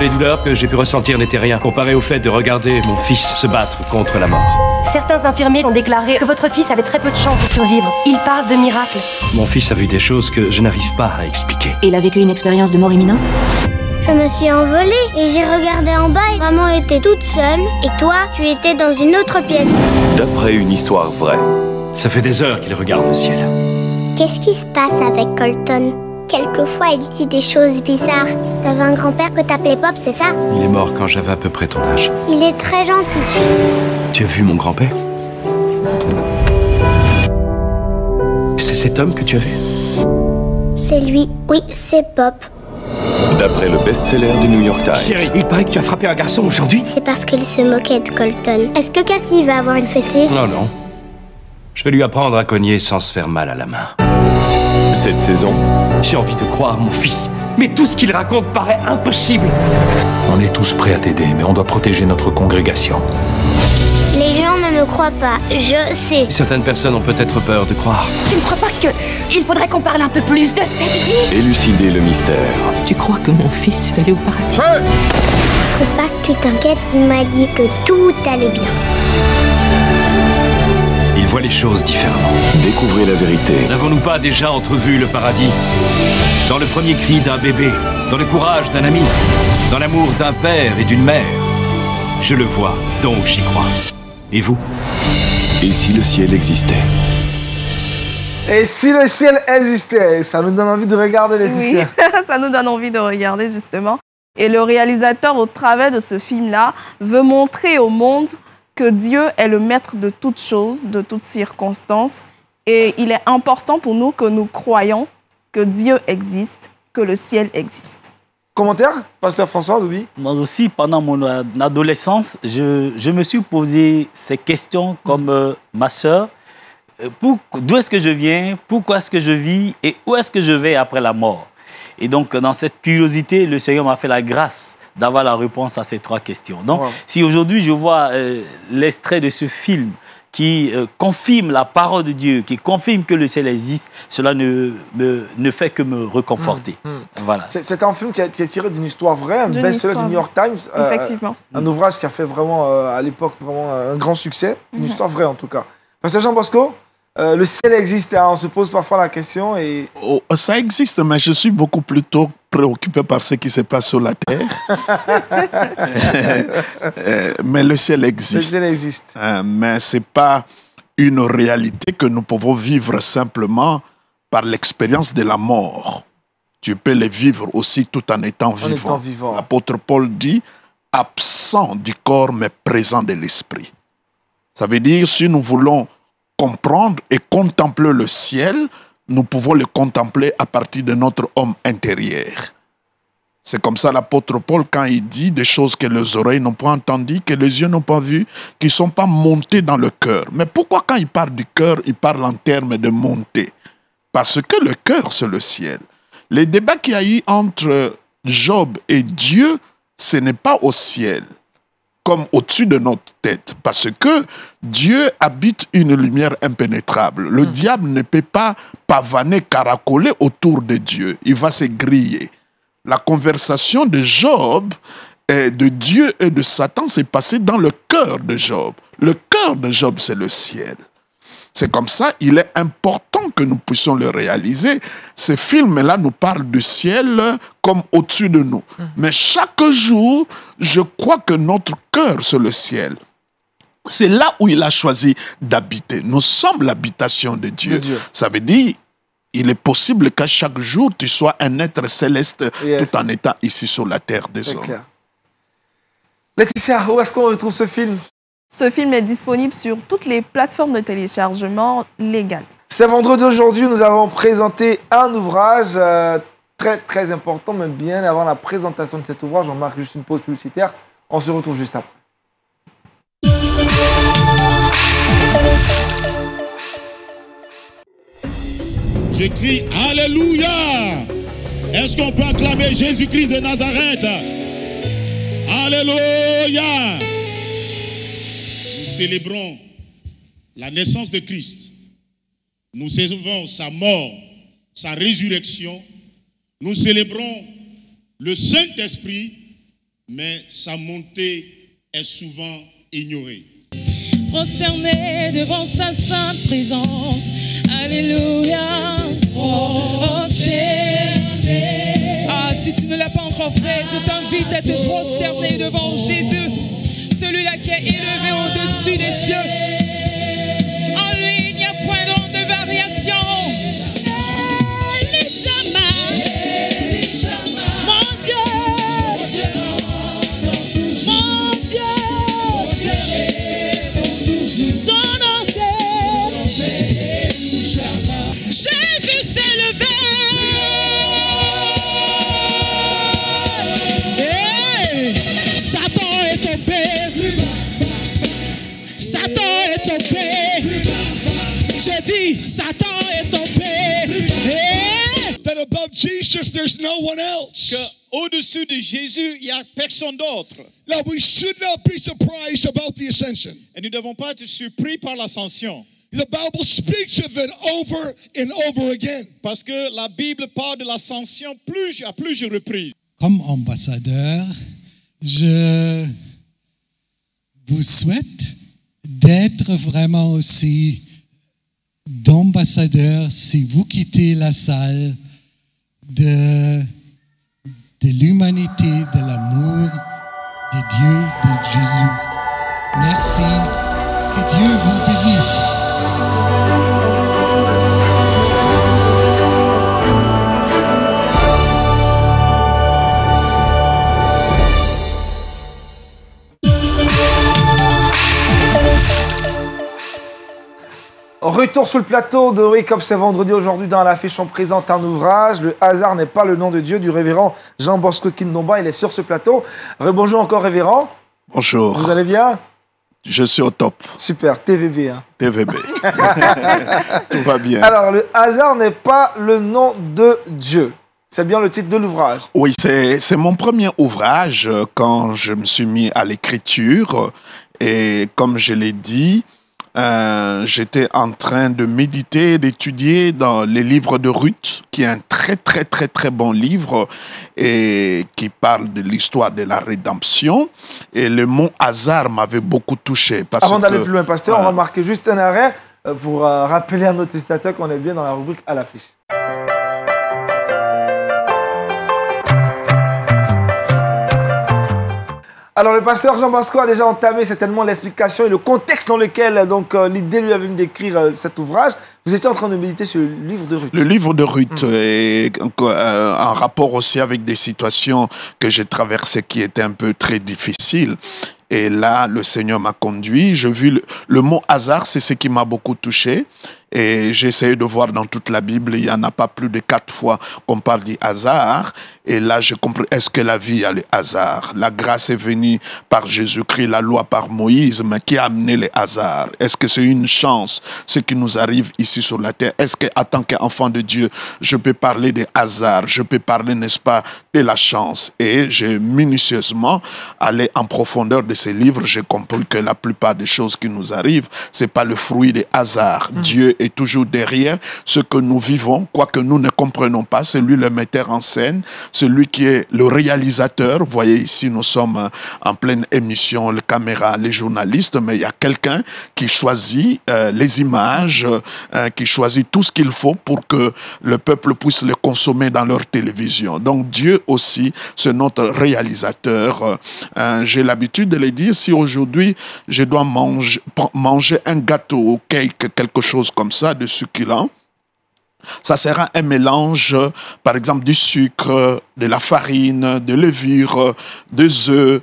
Les douleurs que j'ai pu ressentir n'étaient rien comparé au fait de regarder mon fils se battre contre la mort. Certains infirmiers ont déclaré que votre fils avait très peu de chance de survivre. Ils parlent de miracles. Mon fils a vu des choses que je n'arrive pas à expliquer. Il a vécu une expérience de mort imminente? Je me suis envolée et j'ai regardé en bas et maman était toute seule et toi, tu étais dans une autre pièce. D'après une histoire vraie. Ça fait des heures qu'il regarde le ciel. Qu'est-ce qui se passe avec Colton? Quelquefois, il dit des choses bizarres. T'avais un grand-père que t'appelais Pop, c'est ça? Il est mort quand j'avais à peu près ton âge. Il est très gentil. Tu as vu mon grand-père? C'est cet homme que tu as vu? C'est lui. Oui, c'est Pop. D'après le best-seller du New York Times. Chérie, il paraît que tu as frappé un garçon aujourd'hui. C'est parce qu'il se moquait de Colton. Est-ce que Cassie va avoir une fessée? Non, non. Je vais lui apprendre à cogner sans se faire mal à la main. Cette saison, j'ai envie de croire mon fils, mais tout ce qu'il raconte paraît impossible. On est tous prêts à t'aider, mais on doit protéger notre congrégation. Les gens ne me croient pas, je sais. Certaines personnes ont peut-être peur de croire. Tu ne crois pas qu'il faudrait qu'on parle un peu plus de cette vie? élucider le mystère. Tu crois que mon fils est allé au paradis? Faut pas que tu t'inquiètes, il m'a dit que tout allait bien. Il voit les choses différemment. Découvrez la vérité. N'avons-nous pas déjà entrevu le paradis? Dans le premier cri d'un bébé, dans le courage d'un ami, dans l'amour d'un père et d'une mère. Je le vois, donc j'y crois. Et vous? Et si le ciel existait? Et si le ciel existait? Ça nous donne envie de regarder, Laetitia. Oui, ça nous donne envie de regarder justement. Et le réalisateur, au travers de ce film-là, veut montrer au monde que Dieu est le maître de toutes choses, de toutes circonstances. Et il est important pour nous que nous croyons que Dieu existe, que le ciel existe. Commentaire, pasteur François Doubi? Moi aussi, pendant mon adolescence, je me suis posé ces questions comme ma sœur. D'où est-ce que je viens? Pourquoi est-ce que je vis? Et où est-ce que je vais après la mort? Et donc, dans cette curiosité, le Seigneur m'a fait la grâce d'avoir la réponse à ces trois questions. Donc, si aujourd'hui je vois l'extrait de ce film qui confirme la parole de Dieu, qui confirme que le ciel existe, cela ne fait que me reconforter. Voilà. C'est un film qui est tiré d'une histoire vraie, un best-seller du New York Times. Effectivement. Un ouvrage qui a fait vraiment, à l'époque, vraiment un grand succès. Une histoire vraie, en tout cas. Pasteur Jean Bosco, le ciel existe, hein, on se pose parfois la question et... Oh, ça existe, mais je suis beaucoup plutôt préoccupé par ce qui se passe sur la terre. Mais le ciel existe. Le ciel existe. Mais ce n'est pas une réalité que nous pouvons vivre simplement par l'expérience de la mort. Tu peux les vivre aussi tout en étant vivant. L'apôtre Paul dit « absent du corps mais présent de l'esprit ». Ça veut dire si nous voulons comprendre et contempler le ciel, nous pouvons le contempler à partir de notre homme intérieur. C'est comme ça l'apôtre Paul, quand il dit des choses que les oreilles n'ont pas entendues, que les yeux n'ont pas vues, qui ne sont pas montées dans le cœur. Mais pourquoi quand il parle du cœur, il parle en termes de montée? Parce que le cœur, c'est le ciel. Les débats qu'il y a eu entre Job et Dieu, ce n'est pas au ciel, comme au-dessus de notre tête, parce que Dieu habite une lumière impénétrable. Le diable ne peut pas pavaner, caracoler autour de Dieu. Il va se griller. La conversation de Job, de Dieu et de Satan s'est passée dans le cœur de Job. Le cœur de Job, c'est le ciel. C'est comme ça, il est important que nous puissions le réaliser. Ces films-là nous parlent du ciel comme au-dessus de nous. Mais chaque jour, je crois que notre cœur, c'est le ciel. C'est là où il a choisi d'habiter. Nous sommes l'habitation de Dieu. Ça veut dire, il est possible qu'à chaque jour, tu sois un être céleste tout en étant ici sur la terre des hommes. Clair. Laetitia, où est-ce qu'on retrouve ce film? Ce film est disponible sur toutes les plateformes de téléchargement légales. C'est vendredi aujourd'hui, nous avons présenté un ouvrage très important, mais bien avant la présentation de cet ouvrage, on marque juste une pause publicitaire. On se retrouve juste après. Je crie Alléluia! Est-ce qu'on peut acclamer Jésus-Christ de Nazareth? Alléluia! Nous célébrons la naissance de Christ. Nous célébrons sa mort, sa résurrection. Nous célébrons le Saint-Esprit mais sa montée est souvent ignorée. Prosterné devant sa sainte présence, alléluia, prosterné. Ah, si tu ne l'as pas encore fait, je t'invite à te prosterner devant Jésus, celui-là qui est élevé au-dessus des cieux. En lui, il n'y a point d'onde de variation. Mon Dieu, mon Dieu, son nom c'est Jésus s'est levé. Hey, Satan est tombé. Satan est tombé. J'ai dit, Satan est tombé. Hey. That above Jesus, there's no one else. Au-dessus de Jésus, il n'y a personne d'autre. Now, we should not be surprised about the ascension. Et nous ne devons pas être surpris par l'ascension. The Bible speaks of it over and over again. Parce que la Bible parle de l'ascension à plusieurs reprises. Comme ambassadeur, je vous souhaite d'être vraiment aussi d'ambassadeur si vous quittez la salle de l'humanité, de l'amour de Dieu, de Jésus. Merci. Que Dieu vous bénisse. Retour sur le plateau de Wake Up, c'est vendredi. Aujourd'hui, dans l'affiche, on présente un ouvrage. Le hasard n'est pas le nom de Dieu, du révérend Jean Bosco Kindomba. Il est sur ce plateau. Bonjour encore, révérend. Bonjour. Vous allez bien? Je suis au top. Super, TVB. Hein. TVB. Tout va bien. Alors, le hasard n'est pas le nom de Dieu. C'est bien le titre de l'ouvrage. Oui, c'est mon premier ouvrage quand je me suis mis à l'écriture. Et comme je l'ai dit, j'étais en train de méditer, d'étudier dans les livres de Ruth, qui est un très bon livre et qui parle de l'histoire de la rédemption. Et le mot hasard m'avait beaucoup touché. Avant d'aller plus loin, pasteur, on va marquer juste un arrêt pour rappeler à nos téléspectateurs qu'on est bien dans la rubrique à l'affiche. Alors, le pasteur Jean Bosco a déjà entamé certainement l'explication et le contexte dans lequel donc l'idée lui a venu d'écrire cet ouvrage. Vous étiez en train de méditer sur le livre de Ruth. Le livre de Ruth est en rapport aussi avec des situations que j'ai traversées qui étaient un peu très difficiles. Et là, le Seigneur m'a conduit. J'ai vu le mot hasard, c'est ce qui m'a beaucoup touché. Et j'ai essayé de voir dans toute la Bible, il n'y en a pas plus de 4 fois qu'on parle du hasard. Et là, j'ai compris, est-ce que la vie a le hasard? La grâce est venue par Jésus-Christ, la loi par Moïse, mais qui a amené le hasard? Est-ce que c'est une chance, ce qui nous arrive ici sur la terre? Est-ce qu'en tant qu'enfant de Dieu, je peux parler de hasard? Je peux parler, n'est-ce pas, de la chance? Et j'ai minutieusement allé en profondeur de ces livres. J'ai compris que la plupart des choses qui nous arrivent, c'est pas le fruit des hasards. Dieu est toujours derrière ce que nous vivons, quoique nous ne comprenons pas. C'est lui le metteur en scène, celui qui est le réalisateur. Vous voyez ici, nous sommes en pleine émission, les caméras, les journalistes, mais il y a quelqu'un qui choisit les images, qui choisit tout ce qu'il faut pour que le peuple puisse les consommer dans leur télévision. Donc Dieu aussi, c'est notre réalisateur. J'ai l'habitude de le dire, si aujourd'hui je dois manger un gâteau ou quelque chose comme ça, de succulent, ça sera un mélange, par exemple, du sucre, de la farine, de levure, des œufs,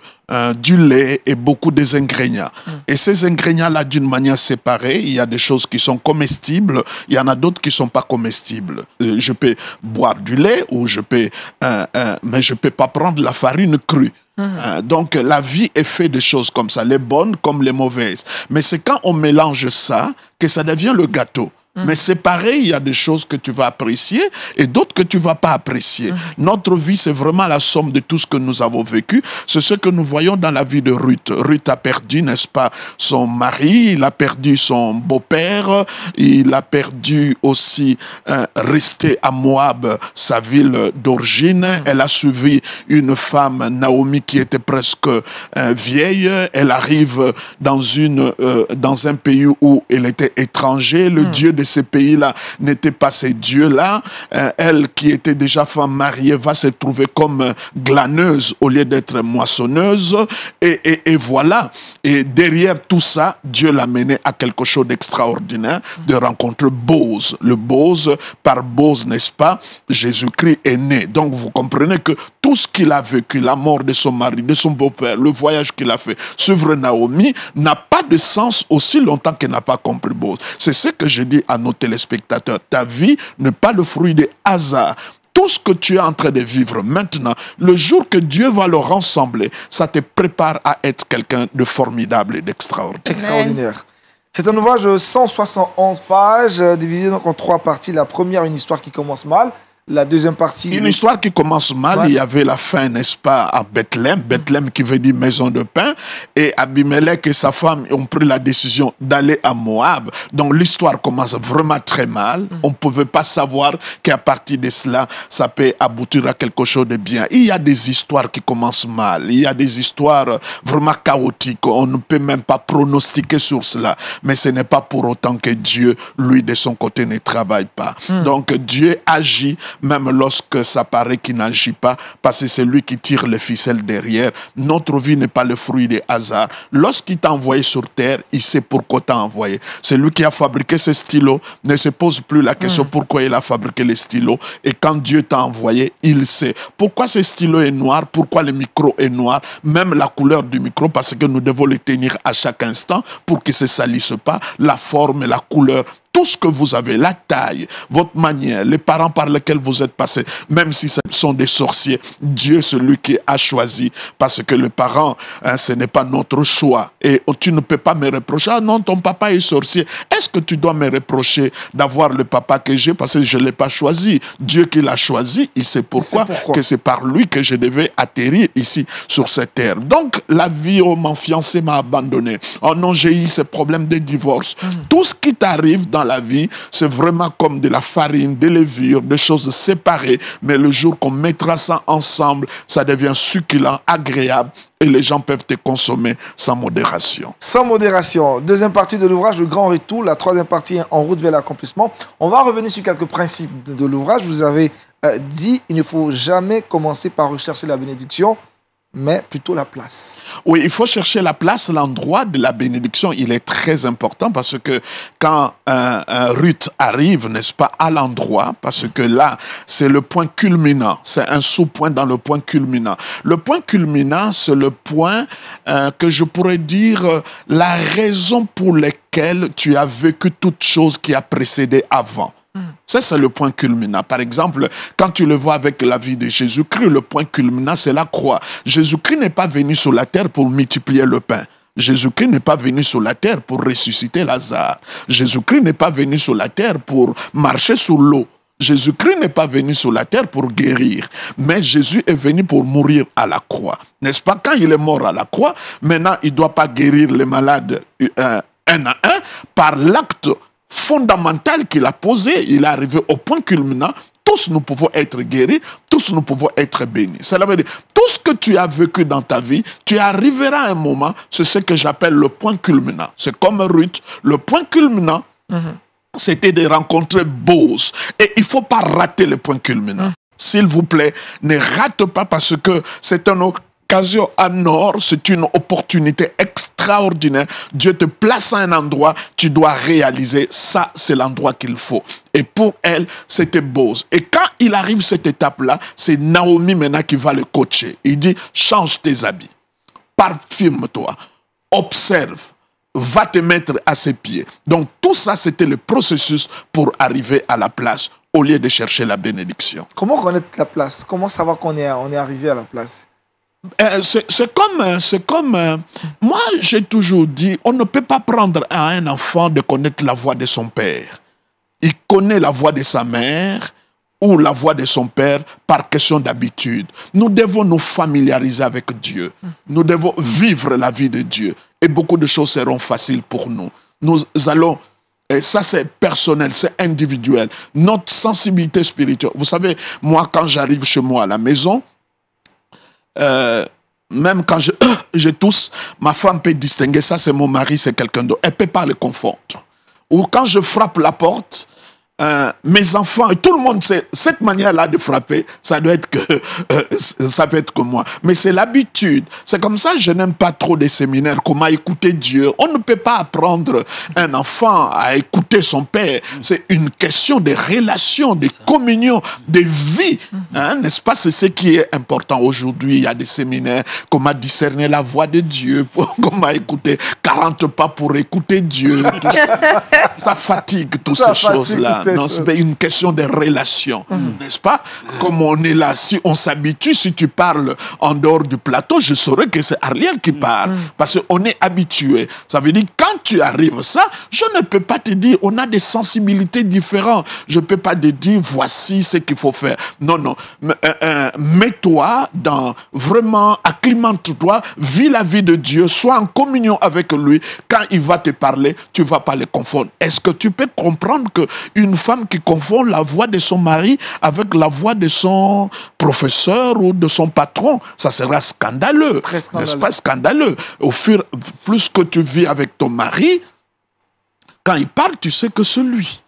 du lait et beaucoup des ingrédients. Et ces ingrédients-là, d'une manière séparée, il y a des choses qui sont comestibles, il y en a d'autres qui ne sont pas comestibles. Je peux boire du lait ou mais je ne peux pas prendre la farine crue. Donc la vie est faite de choses comme ça, les bonnes comme les mauvaises. Mais c'est quand on mélange ça que ça devient le gâteau. Mais c'est pareil, il y a des choses que tu vas apprécier et d'autres que tu ne vas pas apprécier. Notre vie, c'est vraiment la somme de tout ce que nous avons vécu. C'est ce que nous voyons dans la vie de Ruth. Ruth a perdu, n'est-ce pas, son mari, il a perdu son beau-père, il a perdu aussi, resté à Moab, sa ville d'origine. Elle a suivi une femme, Naomi, qui était presque vieille. Elle arrive dans un pays où elle était étrangère. Le Dieu de ces pays-là n'était pas ces dieux-là. Elle, qui était déjà femme mariée, va se trouver comme glaneuse au lieu d'être moissonneuse. Et voilà. Et derrière tout ça, Dieu l'a menée à quelque chose d'extraordinaire, de rencontrer Boz. Le Boz, par Boz, n'est-ce pas, Jésus-Christ est né. Donc vous comprenez que tout ce qu'il a vécu, la mort de son mari, de son beau-père, le voyage qu'il a fait, suivre Naomi, n'a pas de sens aussi longtemps qu'elle n'a pas compris Boz. C'est ce que je dis à nos téléspectateurs. Ta vie n'est pas le fruit des hasards. Tout ce que tu es en train de vivre maintenant, le jour que Dieu va le rassembler, ça te prépare à être quelqu'un de formidable et d'extraordinaire. Extraordinaire. C'est un ouvrage de 171 pages, divisé donc en 3 parties. La première, une histoire qui commence mal. La deuxième partie... Une histoire qui commence mal. Ouais. Il y avait la fin, n'est-ce pas, à Bethléem. Bethléem qui veut dire maison de pain. Et Abimelech et sa femme ont pris la décision d'aller à Moab. Donc l'histoire commence vraiment très mal. On ne pouvait pas savoir qu'à partir de cela, ça peut aboutir à quelque chose de bien. Il y a des histoires qui commencent mal. Il y a des histoires vraiment chaotiques. On ne peut même pas pronostiquer sur cela. Mais ce n'est pas pour autant que Dieu, lui, de son côté, ne travaille pas. Donc Dieu agit même lorsque ça paraît qu'il n'agit pas, parce que c'est lui qui tire les ficelles derrière. Notre vie n'est pas le fruit des hasards. Lorsqu'il t'a envoyé sur terre, il sait pourquoi t'a envoyé. C'est lui qui a fabriqué ce stylo, ne se pose plus la question pourquoi il a fabriqué les stylos. Et quand Dieu t'a envoyé, il sait. Pourquoi ce stylo est noir, pourquoi le micro est noir, même la couleur du micro, parce que nous devons le tenir à chaque instant pour qu'il ne se salisse pas, la forme et la couleur. Tout ce que vous avez, la taille, votre manière, les parents par lesquels vous êtes passés, même si ce sont des sorciers, Dieu, celui qui a choisi, parce que les parents, ce n'est pas notre choix. Et tu ne peux pas me reprocher, ah non, ton papa est sorcier. Est-ce que tu dois me reprocher d'avoir le papa que j'ai, parce que je ne l'ai pas choisi? Dieu qui l'a choisi, il sait pourquoi, que c'est par lui que je devais atterrir ici, sur cette terre. Donc, la vie, oh, mon fiancé m'a abandonné. Oh non, j'ai eu ce problème de divorce. Tout ce qui t'arrive dans la vie, c'est vraiment comme de la farine, des levures, des choses séparées. Mais le jour qu'on mettra ça ensemble, ça devient succulent, agréable. Et les gens peuvent te consommer sans modération. Sans modération. Deuxième partie de l'ouvrage, le grand retour. La troisième partie, en route vers l'accomplissement. On va revenir sur quelques principes de l'ouvrage. Vous avez dit, il ne faut jamais commencer par rechercher la bénédiction, mais plutôt la place. Oui, il faut chercher la place, l'endroit de la bénédiction. Il est très important parce que quand Ruth arrive, n'est-ce pas, à l'endroit, parce que là, c'est le point culminant. C'est un sous-point dans le point culminant. Le point culminant, c'est le point que je pourrais dire la raison pour laquelle tu as vécu toute chose qui a précédé avant. Ça, c'est le point culminant. Par exemple, quand tu le vois avec la vie de Jésus-Christ, le point culminant, c'est la croix. Jésus-Christ n'est pas venu sur la terre pour multiplier le pain. Jésus-Christ n'est pas venu sur la terre pour ressusciter Lazare. Jésus-Christ n'est pas venu sur la terre pour marcher sur l'eau. Jésus-Christ n'est pas venu sur la terre pour guérir, mais Jésus est venu pour mourir à la croix. N'est-ce pas? Quand il est mort à la croix, maintenant, il ne doit pas guérir les malades un à un par l'acte fondamental qu'il a posé. Il est arrivé au point culminant. Tous nous pouvons être guéris, tous nous pouvons être bénis. Cela veut dire, tout ce que tu as vécu dans ta vie, tu arriveras à un moment, c'est ce que j'appelle le point culminant. C'est comme Ruth, le point culminant, c'était de rencontrer Boz. Et il ne faut pas rater le point culminant. S'il vous plaît, ne rate pas parce que c'est un occasion en or, c'est une opportunité extraordinaire. Dieu te place à un endroit, tu dois réaliser ça, c'est l'endroit qu'il faut. Et pour elle, c'était Boz. Et quand il arrive cette étape-là, c'est Naomi maintenant qui va le coacher. Il dit, change tes habits, parfume-toi, observe, va te mettre à ses pieds. Donc tout ça, c'était le processus pour arriver à la place au lieu de chercher la bénédiction. Comment connaître la place? Comment savoir qu'on est arrivé à la place? C'est comme moi j'ai toujours dit, on ne peut pas prendre à un enfant de connaître la voix de son père. il connaît la voix de sa mère ou la voix de son père par question d'habitude. Nous devons nous familiariser avec Dieu. Nous devons vivre la vie de Dieu. Et beaucoup de choses seront faciles pour nous. Nous allons, et ça c'est personnel, c'est individuel. Notre sensibilité spirituelle. Vous savez, moi quand j'arrive chez moi à la maison, même quand je tousse, ma femme peut distinguer, ça c'est mon mari, c'est quelqu'un d'autre. Elle ne peut pas le confondre. Ou quand je frappe la porte, mes enfants, et tout le monde sait, cette manière-là de frapper, ça doit être que, ça peut être que moi. Mais c'est l'habitude. C'est comme ça que je n'aime pas trop des séminaires, comment écouter Dieu. On ne peut pas apprendre un enfant à écouter son père. C'est une question de relation, de communion, de vie. Hein, n'est-ce pas? C'est ce qui est important aujourd'hui. Il y a des séminaires, comment discerner la voix de Dieu, comment écouter 40 pas pour écouter Dieu. Tout ça. Ça fatigue toutes ces choses-là. Non, c'est une question de relation, n'est-ce pas? Comme on est là, si on s'habitue, si tu parles en dehors du plateau, je saurais que c'est Ariel qui parle. Parce qu'on est habitué. Ça veut dire, quand tu arrives ça, je ne peux pas te dire, on a des sensibilités différentes. Je ne peux pas te dire, voici ce qu'il faut faire. Non, non. Mets-toi dans, vraiment, acclimate-toi, vis la vie de Dieu, sois en communion avec lui. Quand il va te parler, tu ne vas pas le confondre. Est-ce que tu peux comprendre qu'une femme qui confond la voix de son mari avec la voix de son professeur ou de son patron, ça sera scandaleux. N'est-ce pas scandaleux? Plus que tu vis avec ton mari, quand il parle, tu sais que c'est lui.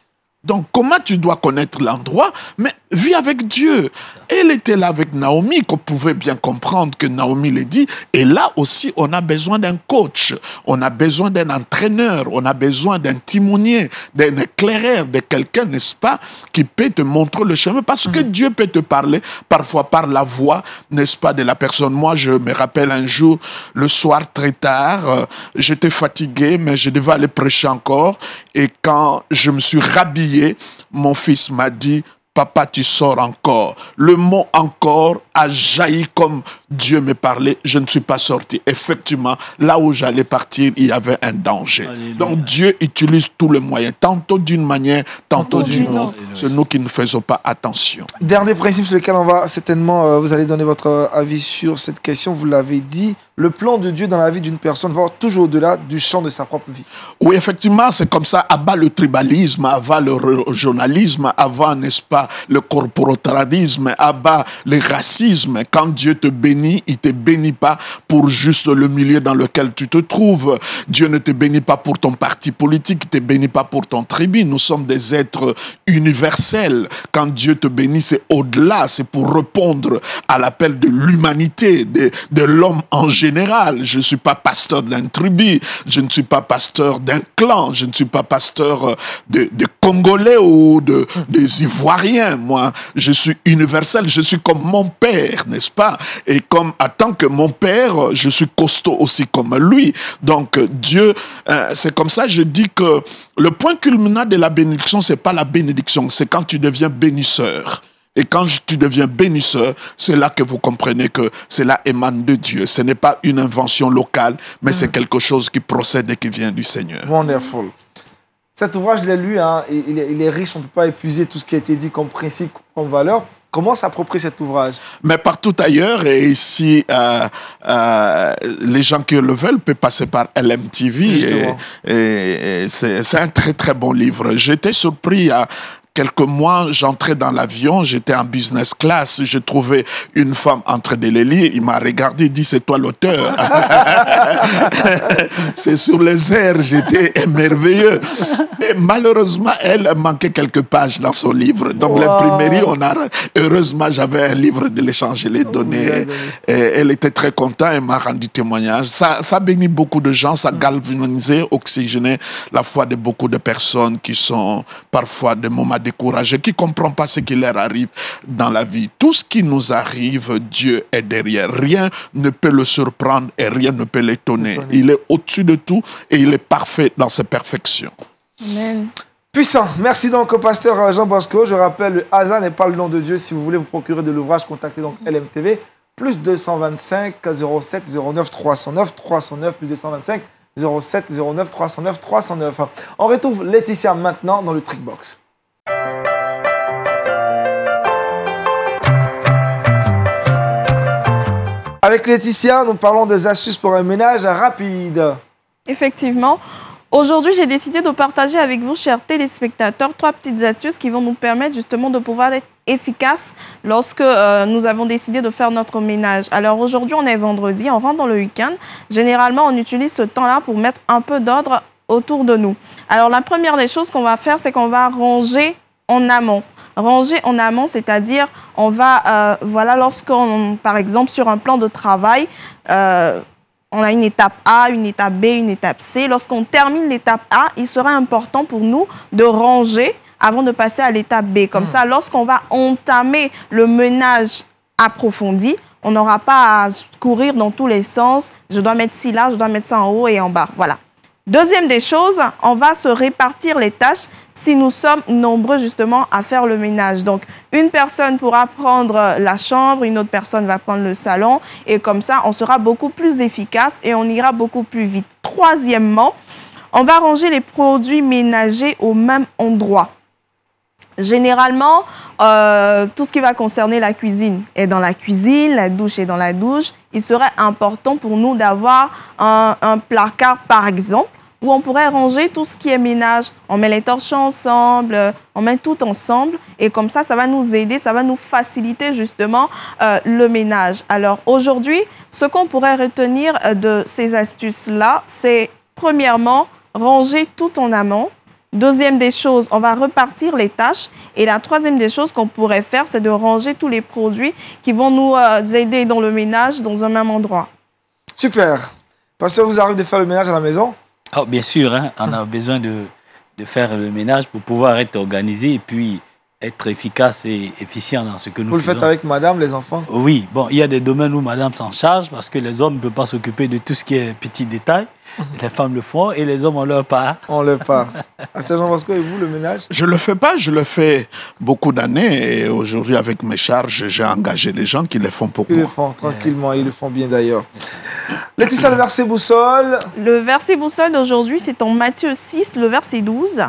Donc, comment tu dois connaître l'endroit? Mais vis avec Dieu. Elle était là avec Naomi, qu'on pouvait bien comprendre que Naomi le dit. Et là aussi, on a besoin d'un coach. On a besoin d'un entraîneur. On a besoin d'un timonier, d'un éclaireur, de quelqu'un, n'est-ce pas, qui peut te montrer le chemin. Parce que Dieu peut te parler, parfois par la voix, n'est-ce pas, de la personne. Moi, je me rappelle un jour, le soir très tard, j'étais fatigué, mais je devais aller prêcher encore. Et quand je me suis rhabillé, mon fils m'a dit, papa, tu sors encore. Le mot encore a jailli comme Dieu me parlait. Je ne suis pas sorti. Effectivement, là où j'allais partir, il y avait un danger. Alléluia. Donc Dieu utilise tous les moyens, tantôt d'une manière, tantôt d'une autre. C'est nous qui ne faisons pas attention. Dernier principe sur lequel on va certainement, vous allez donner votre avis sur cette question, vous l'avez dit, le plan de Dieu dans la vie d'une personne va toujours au-delà du champ de sa propre vie. Oui, effectivement, c'est comme ça. Abat le tribalisme, abat le régionalisme, abat, n'est-ce pas, le corporatalisme, abat le racisme. Quand Dieu te bénit, il ne te bénit pas pour juste le milieu dans lequel tu te trouves. Dieu ne te bénit pas pour ton parti politique, il ne te bénit pas pour ton tribu. Nous sommes des êtres universels. Quand Dieu te bénit, c'est au-delà, c'est pour répondre à l'appel de l'humanité, de l'homme en général. Je ne suis pas pasteur d'un tribu, je ne suis pas pasteur d'un clan, je ne suis pas pasteur de Congolais ou des Ivoiriens. Moi, je suis universel, je suis comme mon père, n'est-ce pas? Et comme, en tant que mon père, je suis costaud aussi comme lui. Donc, Dieu, c'est comme ça, je dis que le point culminant de la bénédiction, c'est pas la bénédiction, c'est quand tu deviens bénisseur. Et quand tu deviens bénisseur, c'est là que vous comprenez que cela émane de Dieu. Ce n'est pas une invention locale, mais c'est quelque chose qui procède et qui vient du Seigneur. Wonderful. Cet ouvrage, je l'ai lu, hein, il est riche, on ne peut pas épuiser tout ce qui a été dit comme principe, comme valeur. Comment s'approprier cet ouvrage? Mais partout ailleurs, et ici, les gens qui le veulent peuvent passer par LMTV. Et c'est un très très bon livre. J'étais surpris à quelques mois, j'entrais dans l'avion, j'étais en business class, j'ai trouvé une femme en train de les lire, il m'a regardé, il dit, c'est toi l'auteur. C'est sur les airs, j'étais merveilleux. Et malheureusement, elle manquait quelques pages dans son livre. Donc l'imprimerie, heureusement, j'avais un livre de l'échange, je l'ai donné. Et elle était très contente, elle m'a rendu témoignage. Ça bénit beaucoup de gens, ça galvanisé, oxygéné la foi de beaucoup de personnes qui sont parfois des moments découragés, qui ne comprennent pas ce qui leur arrive dans la vie. Tout ce qui nous arrive, Dieu est derrière. Rien ne peut le surprendre et rien ne peut l'étonner. Il est au-dessus de tout et il est parfait dans ses perfections. Amen. Puissant. Merci donc au pasteur Jean Bosco. Je rappelle, le hasard n'est pas le nom de Dieu. Si vous voulez vous procurer de l'ouvrage, contactez donc LMTV. Plus 225 07 09 309 309 plus 225 07 09 309 309. On retrouve Laetitia maintenant dans le Trickbox. Avec Laetitia, nous parlons des astuces pour un ménage rapide. Effectivement. Aujourd'hui, j'ai décidé de partager avec vous, chers téléspectateurs, 3 petites astuces qui vont nous permettre justement de pouvoir être efficaces lorsque nous avons décidé de faire notre ménage. Alors aujourd'hui, on est vendredi, on rentre dans le week-end. Généralement, on utilise ce temps-là pour mettre un peu d'ordre autour de nous. Alors la première des choses qu'on va faire, c'est qu'on va ranger en amont. Ranger en amont, c'est-à-dire on va, voilà, lorsqu'on, par exemple, sur un plan de travail, on a une étape A, une étape B, une étape C. Lorsqu'on termine l'étape A, il sera important pour nous de ranger avant de passer à l'étape B. Comme ça, lorsqu'on va entamer le ménage approfondi, on n'aura pas à courir dans tous les sens. Je dois mettre ci là, je dois mettre ça en haut et en bas. Voilà. Deuxième des choses, on va se répartir les tâches si nous sommes nombreux justement à faire le ménage. Donc, une personne pourra prendre la chambre, une autre personne va prendre le salon et comme ça, on sera beaucoup plus efficace et on ira beaucoup plus vite. Troisièmement, on va ranger les produits ménagers au même endroit. Généralement, tout ce qui va concerner la cuisine est dans la cuisine, la douche est dans la douche. Il serait important pour nous d'avoir un placard, par exemple, où on pourrait ranger tout ce qui est ménage. On met les torchons ensemble, on met tout ensemble et comme ça, ça va nous aider, ça va nous faciliter justement le ménage. Alors aujourd'hui, ce qu'on pourrait retenir de ces astuces-là, c'est premièrement, ranger tout en amont. Deuxième des choses, on va repartir les tâches. Et la troisième des choses qu'on pourrait faire, c'est de ranger tous les produits qui vont nous aider dans le ménage dans un même endroit. Super. Pasteur, vous arrivez de faire le ménage à la maison? Oh, bien sûr, hein, on a besoin de faire le ménage pour pouvoir être organisé et puis être efficace et efficient dans ce que nous faisons. Vous le faites avec madame, les enfants? Oui, bon, il y a des domaines où madame s'en charge parce que les hommes ne peuvent pas s'occuper de tout ce qui est petits détails. Les femmes le font et les hommes ont leur part. On leur part. Pasteur Jean-Bosco, et vous, le ménage? Je ne le fais pas, je le fais beaucoup d'années. Et aujourd'hui, avec mes charges, j'ai engagé des gens qui le font pour moi. Ils le font tranquillement, ils le font bien d'ailleurs. Laetitia, le verset boussole? Le verset boussole d'aujourd'hui, c'est en Matthieu 6, le verset 12.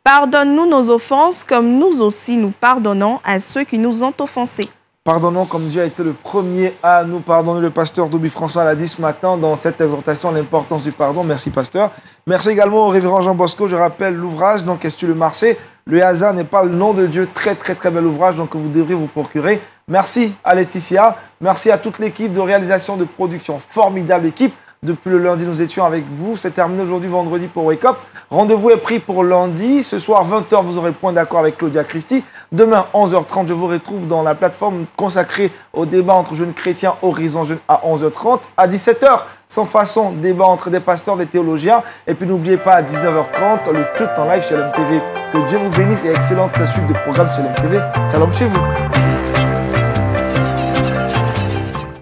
Pardonne-nous nos offenses comme nous aussi nous pardonnons à ceux qui nous ont offensés. Pardonnons comme Dieu a été le premier à nous pardonner. Le pasteur Doubi François l'a dit ce matin dans cette exhortation, l'importance du pardon. Merci pasteur. Merci également au révérend Jean Bosco. Je rappelle l'ouvrage, donc Est-ce le marché? Le hasard n'est pas le nom de Dieu. Très bel ouvrage, donc que vous devriez vous procurer. Merci à Laetitia. Merci à toute l'équipe de réalisation de production. Formidable équipe. Depuis le lundi, nous étions avec vous. C'est terminé aujourd'hui, vendredi, pour Wake Up. Rendez-vous est pris pour lundi. Ce soir, 20h, vous aurez point d'accord avec Claudia Christie. Demain, 11h30, je vous retrouve dans la plateforme consacrée au débat entre jeunes chrétiens, Horizon Jeunes, à 11h30. À 17h, sans façon, débat entre des pasteurs, des théologiens. Et puis, n'oubliez pas, à 19h30, le culte en live sur LMTV. Que Dieu vous bénisse et excellente suite de programmes sur LMTV. Shalom chez vous.